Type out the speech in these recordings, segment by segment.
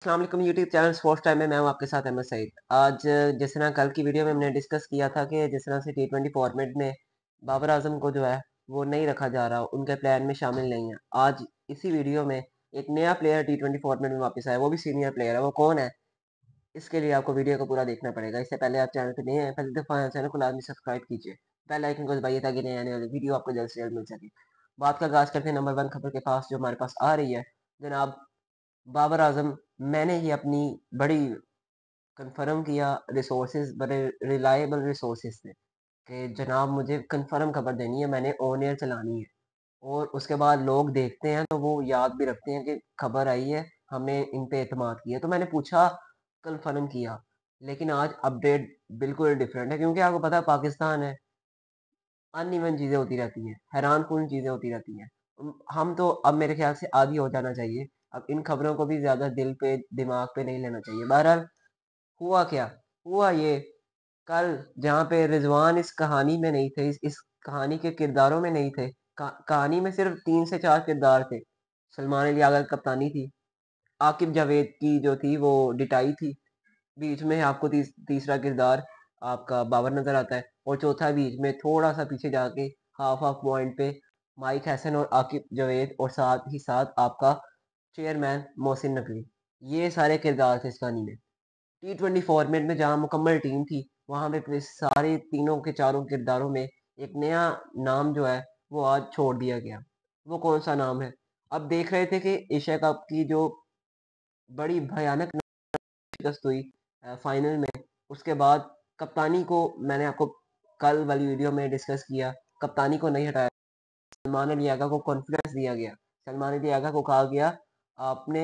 अस्सलाम वालेकुम YouTube channel sports time में मैं हूं आपके साथ अहमद सईद। आज जिस तरह कल की वीडियो में हमने डिस्कस किया था कि जिस तरह से टी20 फॉर्मेट में बाबर आजम को जो है वो नहीं रखा जा रहा, उनके प्लान में शामिल नहीं है। आज इसी वीडियो में एक नया प्लेयर टी20 फॉर्मेट में वापस आया, वो भी सीनियर प्लेयर है। वो कौन है, इसके लिए आपको वीडियो को पूरा देखना पड़ेगा। इससे पहले आप चैनल पर नए हैं, पहली दफ़ा चैनल को लाजमी सब्सक्राइब कीजिए, बेल आइकन को दबाइए ताकि नए आने वाली वीडियो आपको जल्द से जल्द मिल सके। बात का आगाज करते हैं नंबर 1 खबर के पास जो हमारे पास आ रही है। जनाब बाबर आजम, मैंने ये अपनी बड़ी कंफर्म किया रिसोर्सेज, बड़े रिलायबल रिसोर्सेज से कि जनाब मुझे कंफर्म खबर देनी है, मैंने ऑन एयर चलानी है। और उसके बाद लोग देखते हैं तो वो याद भी रखते हैं कि खबर आई है, हमने इन पे एतमाद किया। तो मैंने पूछा, कंफर्म किया। लेकिन आज अपडेट बिल्कुल डिफरेंट है, क्योंकि आपको पता है पाकिस्तान है, अनइवन चीज़ें होती रहती हैं, हैरानकुन चीज़ें होती रहती हैं। हम तो अब मेरे ख्याल से आदी हो जाना चाहिए। अब इन खबरों को भी ज़्यादा दिल पे दिमाग पे नहीं लेना चाहिए। बहरहाल हुआ क्या? हुआ ये, कल जहाँ पे रिजवान इस कहानी में नहीं थे, इस कहानी के किरदारों में नहीं थे। कहानी में सिर्फ 3 से 4 किरदार थे। सलमान अली आगा की कप्तानी थी, आकिब जावेद की जो थी वो डिटाई थी, बीच में आपको तीसरा किरदार आपका बाबर नजर आता है, और चौथा बीच में थोड़ा सा पीछे जाके हाफ हाफ पॉइंट पे माइक हसन और आकिब जावेद, और साथ ही साथ आपका चेयरमैन मोहसिन नकवी। ये सारे किरदार थे इस कहानी में। टी20 फॉर्मेट में जहाँ मुकम्मल टीम थी, वहाँ पे फिर सारे तीनों के चारों किरदारों में एक नया नाम जो है वो आज छोड़ दिया गया। वो कौन सा नाम है? अब देख रहे थे कि एशिया कप की जो बड़ी भयानक शिकस्त हुई फाइनल में, उसके बाद कप्तानी को मैंने आपको कल वाली वीडियो में डिस्कस किया, कप्तानी को नहीं हटाया। सलमान अली आगा को कॉन्फिडेंस दिया गया। सलमान अली आगा को कहा गया, आपने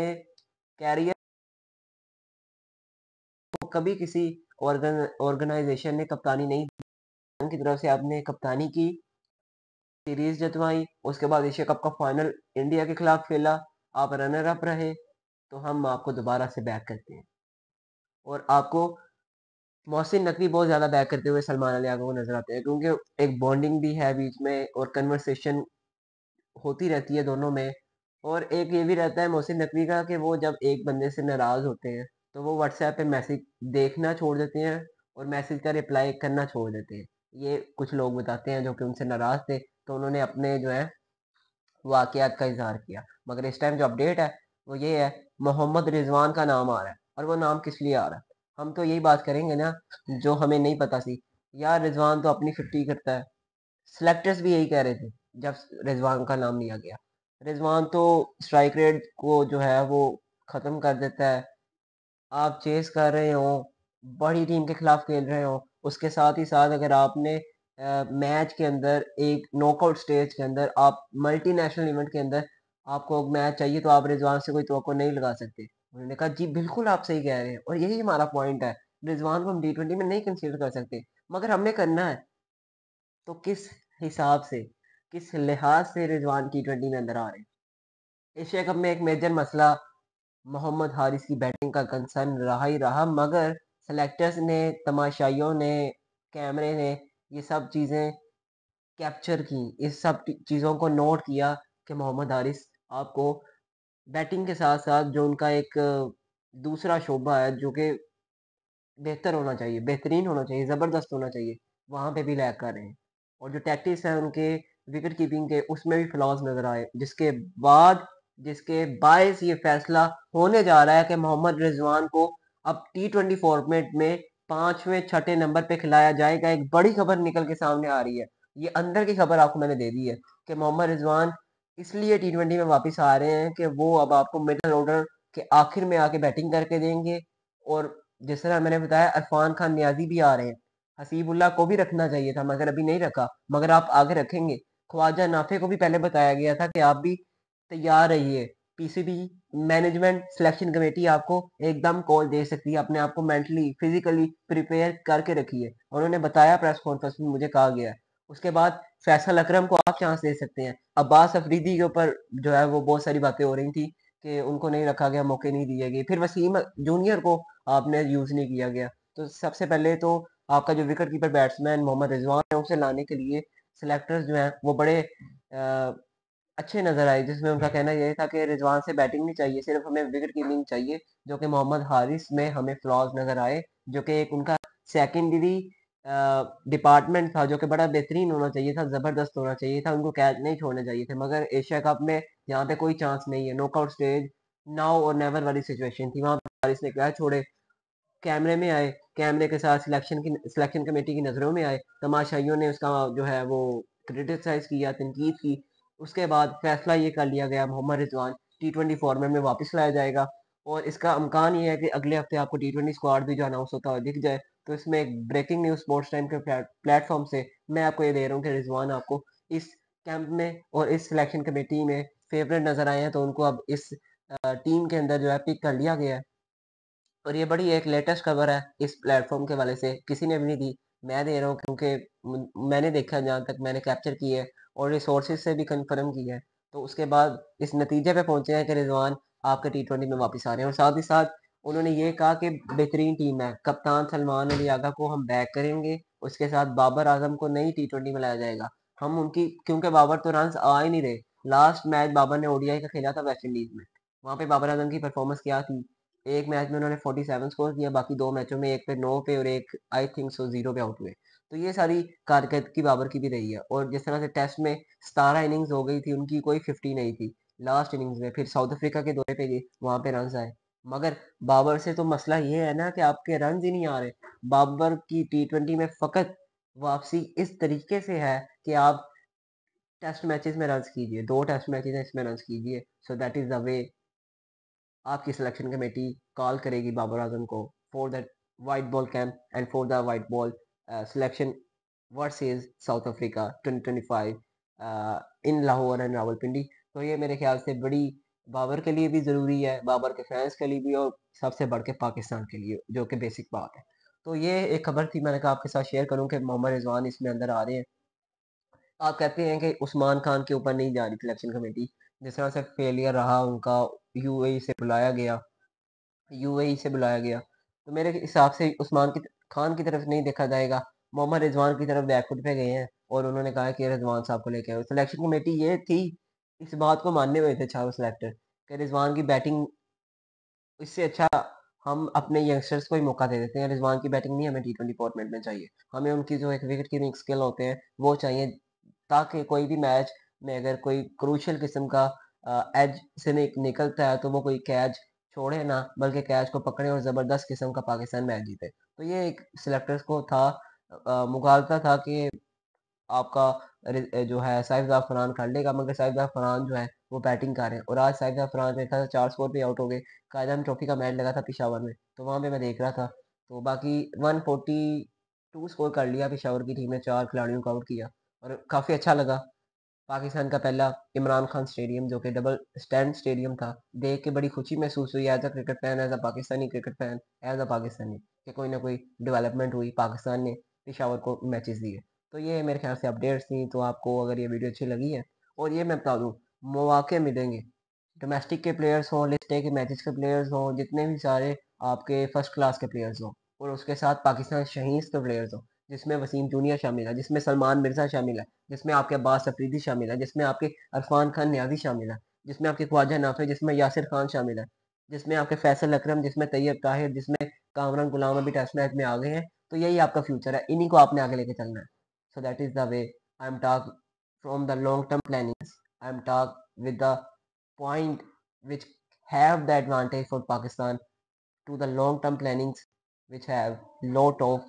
कैरियर को कभी किसी ऑर्गेनाइजेशन ने कप्तानी नहीं की तरफ से आपने कप्तानी की, सीरीज जितवाई, उसके बाद एशिया कप का फाइनल इंडिया के खिलाफ खेला, आप रनर अप रहे, तो हम आपको दोबारा से बैक करते हैं। और आपको मोहसिन नकवी बहुत ज़्यादा बैक करते हुए सलमान अली आगा को नजर आते हैं, क्योंकि एक बॉन्डिंग भी है बीच में और कन्वर्सेशन होती रहती है दोनों में। और एक ये भी रहता है मोहसिन नकवी का कि वो जब एक बंदे से नाराज़ होते हैं तो वो व्हाट्सएप पे मैसेज देखना छोड़ देते हैं और मैसेज का रिप्लाई करना छोड़ देते हैं। ये कुछ लोग बताते हैं जो कि उनसे नाराज़ थे, तो उन्होंने अपने जो है वाकयात का इजहार किया। मगर इस टाइम जो अपडेट है वो ये है, मोहम्मद रिजवान का नाम आ रहा है। और वो नाम किस लिए आ रहा है, हम तो यही बात करेंगे ना जो हमें नहीं पता थी। यार रिजवान तो अपनी 50 करता है, सिलेक्टर्स भी यही कह रहे थे जब रिजवान का नाम लिया गया। रिजवान तो स्ट्राइक रेट को जो है वो ख़त्म कर देता है। आप चेस कर रहे हो, बड़ी टीम के खिलाफ खेल रहे हो, उसके साथ ही साथ अगर आपने मैच के अंदर एक नॉकआउट स्टेज के अंदर आप मल्टीनेशनल इवेंट के अंदर आपको मैच चाहिए, तो आप रिजवान से कोई तवक्को नहीं लगा सकते। उन्होंने कहा जी बिल्कुल आप सही कह रहे हैं, और यही हमारा पॉइंट है। रिजवान को हम टी20 में नहीं कंसीडर कर सकते, मगर हमने करना है तो किस हिसाब से, किस लिहाज से रिजवान टी20 में अंदर आ रहे हैं। एशिया कप में एक मेजर मसला मोहम्मद हारिस की बैटिंग का कंसर्न रहा ही रहा, मगर सेलेक्टर्स ने, तमाशाइयों ने, कैमरे ने ये सब चीज़ें कैप्चर की, इस सब चीज़ों को नोट किया कि मोहम्मद हारिस आपको बैटिंग के साथ साथ जो उनका एक दूसरा शोबा है जो कि बेहतर होना चाहिए, बेहतरीन होना चाहिए, ज़बरदस्त होना चाहिए, वहाँ पे भी लैग कर रहे हैं। और जो टैक्टिक्स हैं उनके विकेट कीपिंग के, उसमें भी फ्लॉज नज़र आए, जिसके बायस ये फैसला होने जा रहा है कि मोहम्मद रिजवान को अब टी20 फॉर्मेट में 5वें 6ठे नंबर पे खिलाया जाएगा। एक बड़ी खबर निकल के सामने आ रही है, ये अंदर की खबर आपको मैंने दे दी है कि मोहम्मद रिजवान इसलिए टी20 में वापस आ रहे हैं कि वो अब आपको मिडल ऑर्डर के आखिर में आके बैटिंग करके देंगे। और जिस तरह मैंने बताया, इरफान खान नियाजी भी आ रहे हैं, हसीबुल्लाह को भी रखना चाहिए था मगर अभी नहीं रखा, मगर आप आगे रखेंगे। ख्वाजा नाफे को भी पहले बताया गया था कि आप भी तैयार रहिए, पीसीबी मैनेजमेंट सिलेक्शन कमेटी आपको एकदम कॉल दे सकती है, अपने आप को मेंटली फिजिकली प्रिपेयर करके रखिए। उन्होंने बताया प्रेस कॉन्फ्रेंस में, मुझे कहा गया है। उसके बाद फैसल अकरम को आप चांस दे सकते हैं। अब्बास अफरीदी के ऊपर जो है वो बहुत सारी बातें हो रही थी कि उनको नहीं रखा गया, मौके नहीं दिए गए। फिर वसीम जूनियर को आपने यूज नहीं किया गया। तो सबसे पहले तो आपका जो wicket keeper batsman Mohammad Rizwan है, उसे लाने के लिए सिलेक्टर्स जो हैं वो बड़े अच्छे नज़र आए, जिसमें उनका कहना ये था कि रिजवान से बैटिंग नहीं चाहिए, सिर्फ हमें विकेट कीपिंग चाहिए, जो कि मोहम्मद हारिस में हमें फ्लॉज नज़र आए, जो कि एक उनका सेकेंडरी डिपार्टमेंट था, जो कि बड़ा बेहतरीन होना चाहिए था, ज़बरदस्त होना चाहिए था, उनको कैच नहीं छोड़ने चाहिए थे। मगर एशिया कप में यहाँ पे कोई चांस नहीं है, नॉकआउट स्टेज नाउ और नेवर वाली सिचुएशन थी, वहाँ पर हारिस ने कैच छोड़े, कैमरे में आए, कैमरे के साथ सिलेक्शन कमेटी की नज़रों में आए, तमाशाइयों ने उसका जो है वो क्रिटिसाइज किया, तनकीद की। उसके बाद फैसला ये कर लिया गया मोहम्मद रिजवान T20 फॉर्मेट में वापस लाया जाएगा, और इसका इम्कान ये है कि अगले हफ्ते आपको T20 स्क्वाड भी जो अनाउंस होता हुआ दिख जाए। तो इसमें एक ब्रेकिंग न्यूज़ स्पोर्ट्स टाइम के प्लेटफॉर्म से मैं आपको ये दे रहा हूँ कि रिजवान आपको इस कैंप में और इस सिलेक्शन कमेटी में फेवरेट नज़र आए हैं, तो उनको अब इस टीम के अंदर जो है पिक कर लिया गया है। और ये बड़ी एक लेटेस्ट खबर है इस प्लेटफॉर्म के वाले से, किसी ने भी नहीं दी, मैं दे रहा हूँ, क्योंकि मैंने देखा, जहाँ तक मैंने कैप्चर की है और रिसोर्सेज से भी कंफर्म की है, तो उसके बाद इस नतीजे पे पहुंचे हैं कि रिजवान आपके T20 में वापस आ रहे हैं। और साथ ही साथ उन्होंने ये कहा कि बेहतरीन टीम है, कप्तान सलमान अली आगा को हम बैक करेंगे, उसके साथ बाबर आजम को नई T20 में लाया जाएगा। हम उनकी, क्योंकि बाबर तो रन आ ही नहीं रहे, लास्ट मैच बाबर ने ODI का खेला था वेस्ट इंडीज में, वहां पे बाबर आजम की परफॉर्मेंस क्या थी, एक मैच में उन्होंने 47 स्कोर किया, बाकी दो मैचों में एक पे 9 पे और एक आई थिंक सो 0 पे आउट हुए। तो ये सारी कारकर्दगी बाबर की भी रही है, और जिस तरह से टेस्ट में 17 इनिंग्स हो गई थी उनकी, कोई 50 नहीं थी लास्ट इनिंग्स में, फिर साउथ अफ्रीका के दौरे पे गए, वहां पे रन आए। मगर बाबर से तो मसला ये है ना कि आपके रन ही नहीं आ रहे। बाबर की T20 में फकत वापसी इस तरीके से है कि आप टेस्ट मैचेस में रन कीजिए, 2 टेस्ट मैचेस हैं इसमें रन कीजिए, so that is the way आपकी सिलेक्शन कमेटी कॉल करेगी बाबर आजम को for that white ball camp and for the white ball selection versus south Africa 2025 in Lahore and Rawalpindi. तो ये मेरे ख्याल से बड़ी बाबर के लिए भी ज़रूरी है, बाबर के फैंस के लिए भी, और सबसे बढ़ के पाकिस्तान के लिए, जो कि बेसिक बात है। तो ये एक खबर थी, मैंने कहा आपके साथ शेयर करूं कि मोहम्मद रिजवान इसमें अंदर आ रहे हैं। आप कहते हैं कि उस्मान खान के ऊपर नहीं जा रही सिलेक्शन कमेटी, जिस तरह से फेलियर रहा उनका, यूएई से बुलाया गया, तो मेरे हिसाब से उस्मान की खान की तरफ नहीं देखा जाएगा, मोहम्मद रिजवान की तरफ बैकफुट पे गए हैं, और उन्होंने कहा कि रिजवान साहब को लेके आओ। सिलेक्शन कमेटी ये थी, इस बात को मानने हुए थे चारों सिलेक्टर कि रिजवान की बैटिंग, इससे अच्छा हम अपने यंगस्टर्स को ही मौका दे देते हैं, रिजवान की बैटिंग नहीं हमें T20 फॉर्मेट में चाहिए, हमें उनकी जो एक विकेट कीपिंग स्किल होते हैं वो चाहिए, ताकि कोई भी मैच में अगर कोई क्रूशियल किस्म का एज से निकलता है, तो वो कोई कैच छोड़े ना, बल्कि कैच को पकड़े और ज़बरदस्त किस्म का पाकिस्तान मैच जीते। तो ये एक सिलेक्टर्स को था, मुगालता था कि आपका जो है साहिब जाफरान कर लेगा, मगर साहिब जाफरान जो है वो बैटिंग कर रहे हैं, और आज साहिब जाफरान मेरे ख्याल से 4 स्कोर पे आउट हो गए। कायदम ट्रॉफी का मैच लगा था पिशावर में, तो वहाँ पे मैं देख रहा था, तो बाकी 142 स्कोर कर लिया पिशावर की टीम ने, 4 खिलाड़ियों को आउट किया, और काफ़ी अच्छा लगा। पाकिस्तान का पहला इमरान खान स्टेडियम, जो कि डबल स्टैंड स्टेडियम था, देख के बड़ी खुशी महसूस हुई as a cricket fan, as a Pakistani cricket fan, as a Pakistani, कि कोई ना कोई डेवलपमेंट हुई, पाकिस्तान ने पिशावर को मैचेस दिए। तो ये मेरे ख्याल से अपडेट्स थी, तो आपको अगर ये वीडियो अच्छी लगी है, और ये मैं बता दूँ, मौके मिलेंगे, डोमेस्टिक के प्लेयर्स हों, लिस्ट ए के मैचेस के प्लेयर्स हों, जितने भी सारे आपके फर्स्ट क्लास के प्लेयर्स हों, और उसके साथ पाकिस्तान शहीद के प्लेयर्स हों, जिसमें वसीम जूनियर शामिल है, जिसमें सलमान मिर्जा शामिल है, जिसमें आपके अब्बास अफरीदी शामिल है, जिसमें आपके अरफान खान न्याजी शामिल है, जिसमें आपके ख्वाजा नाफे, जिसमें यासिर खान शामिल है, जिसमें आपके फैसल अकरम, जिसमें तैयब ताहिर, जिसमें कामरान गुलाम अभी टेस्ट मैच में आ गए हैं। तो यही आपका फ्यूचर है, इन्हीं को आपने आगे लेके चलना है। So that is the way I am talk from the long term planning, I am talk with the point which have the advantage for Pakistan, to the long term plannings which have lot of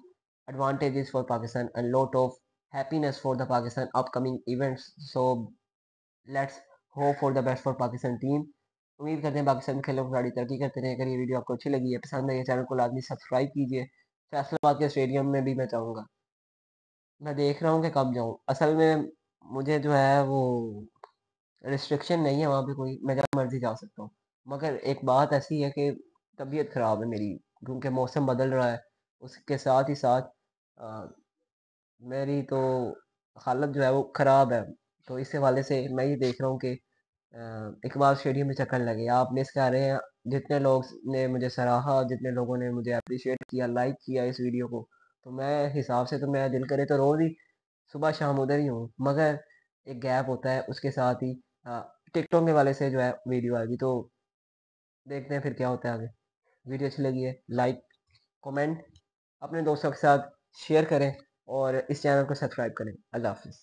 advantages for Pakistan and lot of happiness for the Pakistan upcoming events. So let's hope for the best for Pakistan team. उम्मीद करते हैं पाकिस्तान खेलों को खिलाड़ी तरक्की करते रहे। अगर ये वीडियो आपको अच्छी लगी है, पसंद है, ये चैनल को लाजमी सब्सक्राइब कीजिए। फैसलाबाद के स्टेडियम में भी मैं चाहूँगा, मैं देख रहा हूँ कि कब जाऊँ, असल में मुझे जो है वो रिस्ट्रिक्शन नहीं है वहाँ पे कोई, मैं जब मर्जी जा सकता हूँ। मगर एक बात ऐसी है कि तबीयत ख़राब है मेरी, क्योंकि मौसम बदल रहा है, उसके साथ ही साथ अ, मेरी तो हालत जो है वो ख़राब है। तो इस हवाले से मैं ये देख रहा हूँ कि इकबाल स्टेडियम में चक्कर लगे, आप मिस कर रहे हैं। जितने लोग ने मुझे सराहा, जितने लोगों ने मुझे अप्रिशिएट किया, लाइक किया इस वीडियो को, तो मैं हिसाब से तो मैं दिल करे तो रोज़ ही सुबह शाम उधर ही हूँ, मगर एक गैप होता है, उसके साथ ही टिकटॉक के वाले से जो है वीडियो आएगी, तो देखते हैं फिर क्या होता है आगे। वीडियो अच्छी लगी है लाइक, कमेंट, अपने दोस्तों के साथ शेयर करें और इस चैनल को सब्सक्राइब करें। अल्लाह हाफिज़।